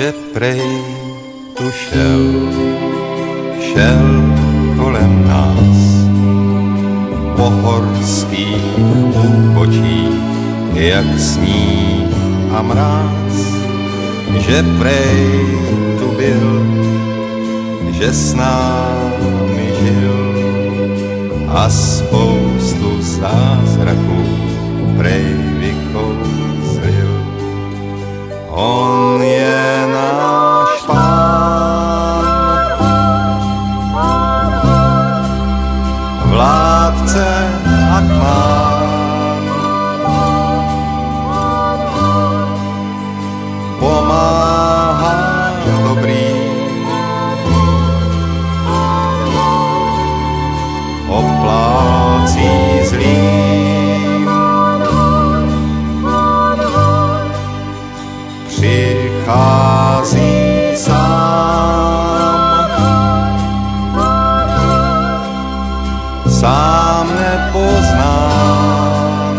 Že prej tu šel kolem nás po horských úbočích, jak sníh a mráz. Že prej tu byl, že s námi žil a spoustu zázraků prej vykouzlil. On je náš Pán, vládce a kmán, pomáhá dobrým, oplácí zlým, přichází sám nepoznám,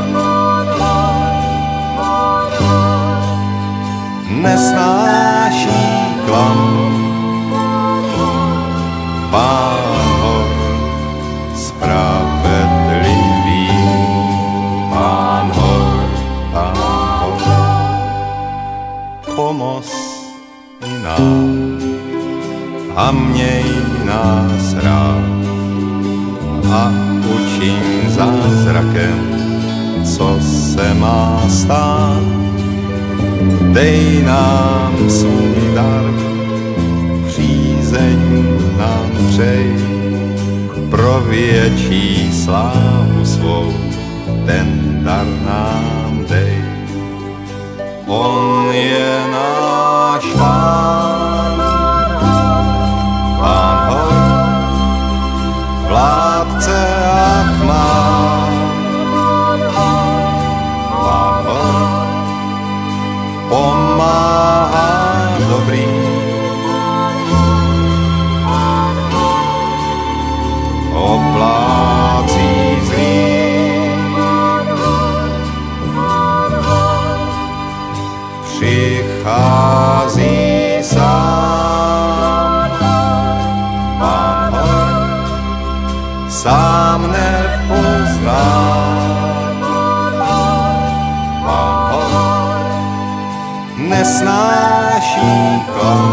nesnáší klam. Pán hor spravedlivý, Pán hor, pomoz i nám a měj nás rád a učím zázrakem, co se má stát. Dej nám svůj dar, přízeň nám přej, pro větší slávu svou ten dar nám dej. On je náš Pán, Pán hor, vládce a kmán, Pán hor, pomáhá dobrým, oplácí zlým, přichází sám, Pán hor, sám nepoznám, Pán hor, nesnáší klam.